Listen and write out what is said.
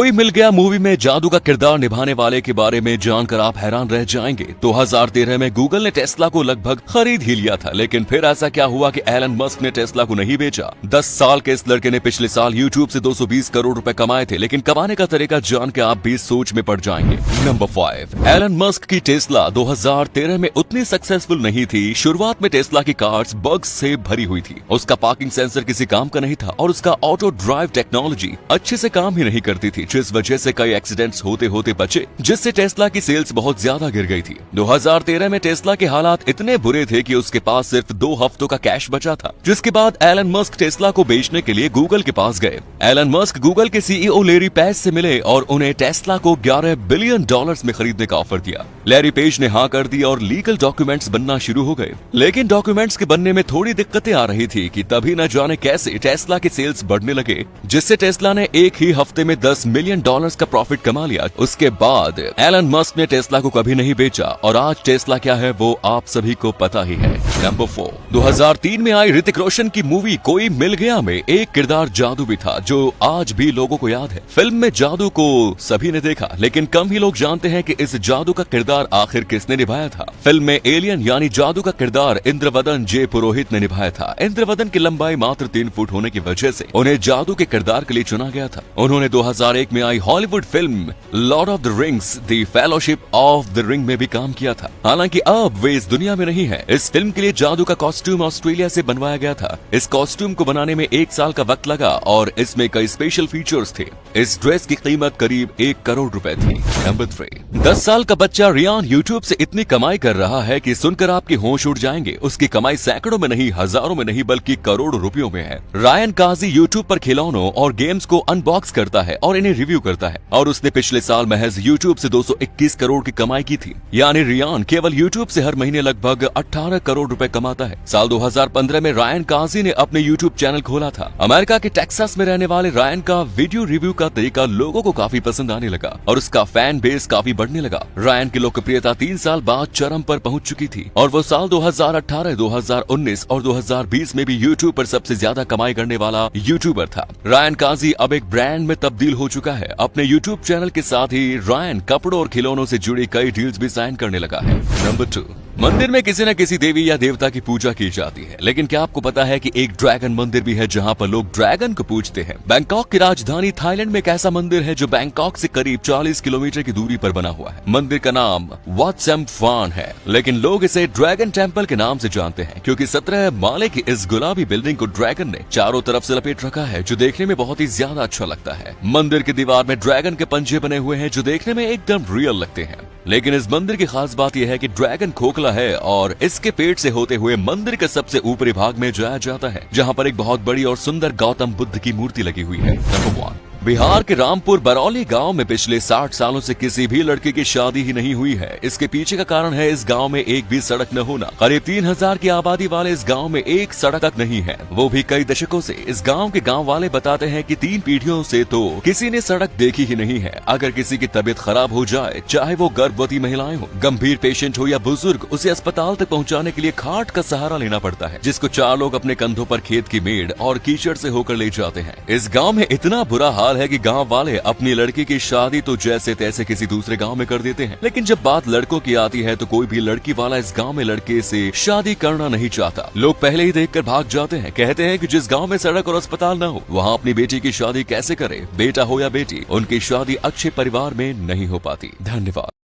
कोई मिल गया मूवी में जादू का किरदार निभाने वाले के बारे में जानकर आप हैरान रह जाएंगे। 2013 में गूगल ने टेस्ला को लगभग खरीद ही लिया था, लेकिन फिर ऐसा क्या हुआ कि एलन मस्क ने टेस्ला को नहीं बेचा। 10 साल के इस लड़के ने पिछले साल यूट्यूब से 220 करोड़ रुपए कमाए थे, लेकिन कमाने का तरीका जान के आप भी सोच में पड़ जाएंगे। नंबर 5, एलन मस्क की टेस्ला 2013 में उतनी सक्सेसफुल नहीं थी। शुरुआत में टेस्ला की कार्स बग्स से भरी हुई थी, उसका पार्किंग सेंसर किसी काम का नहीं था और उसका ऑटो ड्राइव टेक्नोलॉजी अच्छे से काम ही नहीं करती थी, जिस वजह से कई एक्सीडेंट्स होते होते बचे, जिससे टेस्ला की सेल्स बहुत ज्यादा गिर गई थी। 2013 में टेस्ला के हालात इतने बुरे थे कि उसके पास सिर्फ 2 हफ्तों का कैश बचा था, जिसके बाद एलन मस्क टेस्ला को बेचने के लिए गूगल के पास गए। एलन मस्क गूगल के सीईओ लैरी पेज से मिले और उन्हें टेस्ला को $11 बिलियन में खरीदने का ऑफर दिया। लैरी पेज ने हाँ कर दी और लीगल डॉक्यूमेंट्स बनना शुरू हो गए, लेकिन डॉक्यूमेंट्स के बनने में थोड़ी दिक्कतें आ रही थी कि तभी न जाने कैसे टेस्ला के सेल्स बढ़ने लगे, जिससे टेस्ला ने एक ही हफ्ते में $10 मिलियन का प्रॉफिट कमा लिया। उसके बाद एलन मस्क ने टेस्ला को कभी नहीं बेचा और आज टेस्ला क्या है वो आप सभी को पता ही है। नंबर 4, 2003 में आई ऋतिक रोशन की मूवी कोई मिल गया में एक किरदार जादू भी था, जो आज भी लोगों को याद है। फिल्म में जादू को सभी ने देखा, लेकिन कम ही लोग जानते हैं कि इस जादू का किरदार आखिर किसने निभाया था। फिल्म में एलियन यानी जादू का किरदार इंद्रवदन जे पुरोहित ने निभाया था। इंद्रवदन की लंबाई मात्र 3 फुट होने की वजह से उन्हें जादू के किरदार के लिए चुना गया था। उन्होंने 2001 में आई Hollywood film Lord of the Rings the Fellowship of the Ring में भी काम किया था। हालांकि अब वे इस दुनिया में नहीं है। इस फिल्म के लिए जादू का कॉस्ट्यूम ऑस्ट्रेलिया से बनवाया गया था। इस कॉस्ट्यूम को बनाने में 1 साल का वक्त लगा और इसमें कई स्पेशल फीचर्स थे। इस ड्रेस की कीमत करीब 1 करोड़ रुपए थी। नंबर 3, 10 साल का बच्चा रियान यूट्यूब से इतनी कमाई कर रहा है कि सुनकर आपके होश उड़ जाएंगे। उसकी कमाई सैकड़ों में नहीं, हजारों में नहीं, बल्कि करोड़ों रुपयों में है। रायन काजी यूट्यूब पर खिलौनों और गेम्स को अनबॉक्स करता है और इन्हें रिव्यू करता है, और उसने पिछले साल महज यूट्यूब से 221 करोड़ की कमाई की थी। यानी रियान केवल यूट्यूब से हर महीने लगभग 18 करोड़ रुपए कमाता है। साल 2015 में रायन काजी ने अपने यूट्यूब चैनल खोला था। अमेरिका के टेक्सास में रहने वाले रायन का वीडियो रिव्यू का तरीका लोगों को काफी पसंद आने लगा और उसका फैन बेस काफी बढ़ने लगा। रायन की लोकप्रियता 3 साल बाद चरम पर पहुंच चुकी थी और वो साल 2018, 2019 और 2020 में भी यूट्यूब पर सबसे ज्यादा कमाई करने वाला यूट्यूबर था। रायन काजी अब एक ब्रांड में तब्दील हो चुका है। अपने यूट्यूब चैनल के साथ ही रायन कपड़ों और खिलौनों से जुड़ी कई डील्स भी साइन करने लगा है। नंबर 2, मंदिर में किसी न किसी देवी या देवता की पूजा की जाती है, लेकिन क्या आपको पता है कि एक ड्रैगन मंदिर भी है जहां पर लोग ड्रैगन को पूजते हैं। बैंकॉक की राजधानी थाईलैंड में एक ऐसा मंदिर है जो बैंकॉक से करीब 40 किलोमीटर की दूरी पर बना हुआ है। मंदिर का नाम वाट सैम्फान है, लेकिन लोग इसे ड्रैगन टेम्पल के नाम से जानते हैं, क्योंकि 17 माले की इस गुलाबी बिल्डिंग को ड्रैगन ने चारों तरफ से लपेट रखा है, जो देखने में बहुत ही ज्यादा अच्छा लगता है। मंदिर की दीवार में ड्रैगन के पंजे बने हुए हैं, जो देखने में एकदम रियल लगते हैं। लेकिन इस मंदिर की खास बात यह है कि ड्रैगन खोखला है और इसके पेट से होते हुए मंदिर के सबसे ऊपरी भाग में जाया जाता है, जहां पर एक बहुत बड़ी और सुंदर गौतम बुद्ध की मूर्ति लगी हुई है। नंबर 1, बिहार के रामपुर बरौली गांव में पिछले 60 सालों से किसी भी लड़के की शादी ही नहीं हुई है। इसके पीछे का कारण है इस गांव में एक भी सड़क न होना। करीब 3000 की आबादी वाले इस गांव में एक सड़क तक नहीं है, वो भी कई दशकों से। इस गांव के गांव वाले बताते हैं कि 3 पीढ़ियों से तो किसी ने सड़क देखी ही नहीं है। अगर किसी की तबीयत खराब हो जाए, चाहे वो गर्भवती महिलाएं हो, गंभीर पेशेंट हो या बुजुर्ग, उसे अस्पताल तक पहुँचाने के लिए खाट का सहारा लेना पड़ता है, जिसको 4 लोग अपने कंधों पर खेत की मेड़ और कीचड़ से होकर ले जाते हैं। इस गाँव में इतना बुरा हाल है कि गाँव वाले अपनी लड़की की शादी तो जैसे तैसे किसी दूसरे गांव में कर देते हैं, लेकिन जब बात लड़कों की आती है तो कोई भी लड़की वाला इस गांव में लड़के से शादी करना नहीं चाहता। लोग पहले ही देखकर भाग जाते हैं। कहते हैं कि जिस गांव में सड़क और अस्पताल न हो, वहां अपनी बेटी की शादी कैसे करे। बेटा हो या बेटी, उनकी शादी अच्छे परिवार में नहीं हो पाती। धन्यवाद।